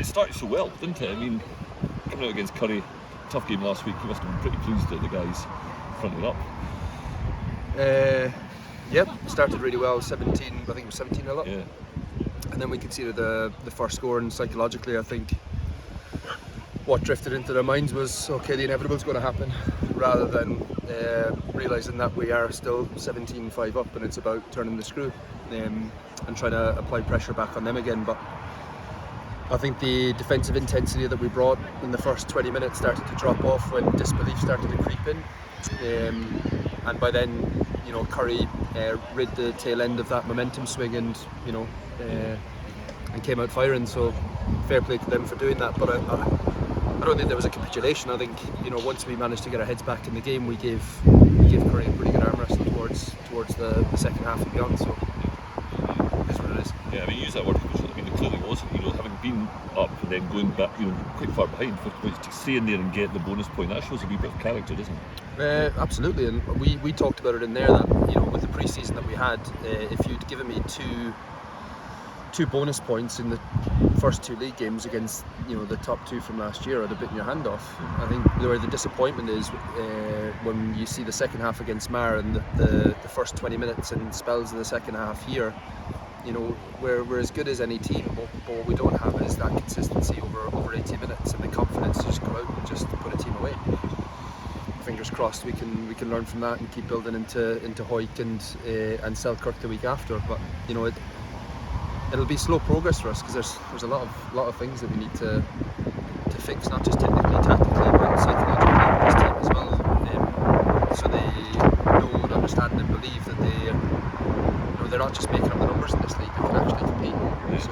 started so well, didn't it? I mean, coming out against Currie, tough game last week, you must have been pretty pleased at the guys fronting up. Yep, started really well, 17, I think it was 17-0 up. Yeah. And then we conceded the first score, and psychologically I think what drifted into their minds was, okay, the inevitable is going to happen, rather than realising that we are still 17-5 up and it's about turning the screw and trying to apply pressure back on them again. But I think the defensive intensity that we brought in the first 20 minutes started to drop off when disbelief started to creep in. And by then, you know, Currie rid the tail end of that momentum swing and, you know, and came out firing. So fair play to them for doing that. But I don't think there was a capitulation. I think, you know, once we managed to get our heads back in the game, we gave Currie a pretty good arm wrestle towards the second half and beyond. So that's what it is. Yeah, I mean, you use that word. I mean, it clearly was. You know, having been up and then going back, you know, quite far behind, to stay in there and get the bonus point, that shows a wee bit of character, doesn't it? Absolutely, and we talked about it in there that, you know, with the pre-season that we had, if you'd given me two bonus points in the first two league games against, you know, the top two from last year, I'd have bitten your hand off. I think where the disappointment is when you see the second half against Mar and the first 20 minutes and spells in the second half here. You know, we're as good as any team, but what we don't have is that consistency over 80 minutes and the confidence to just go out and just put a team away. Fingers crossed we can learn from that and keep building into Hoyk and Selkirk the week after. But you know, it'll be slow progress for us because there's a lot of things that we need to fix, not just technically, tactically, but psychologically with this team as well. So they know and understand and believe that they're not just making up the numbers in this league; they can actually compete. Yeah. So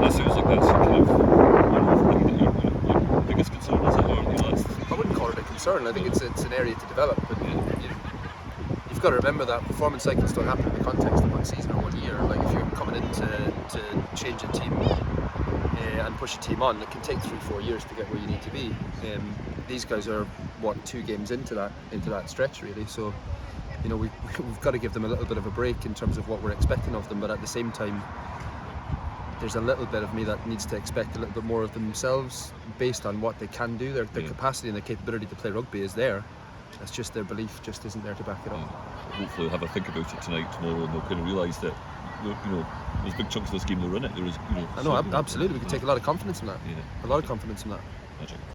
that sounds like that's kind of your biggest concern, is it? Or, you know, I wouldn't call it a concern. I think it's an area to develop. But you've got to remember that performance cycles don't happen in the context of one season or 1 year. Like if you're coming in to change a team and push a team on, it can take 3-4 years to get where you need to be. These guys are 2 games into that stretch really. So you know we've got to give them a little bit of a break in terms of what we're expecting of them. But at the same time, there's a little bit of me that needs to expect a little bit more of themselves based on what they can do. Their capacity and their capability to play rugby is there. It's just their belief just isn't there to back it up. Hopefully they'll have a think about it tonight, tomorrow, and they'll kind of realise that, you know, there's big chunks of this game they're in it. There is, you know. I know, absolutely. We can take a lot of confidence in that. Yeah. A lot of confidence in that. Magic.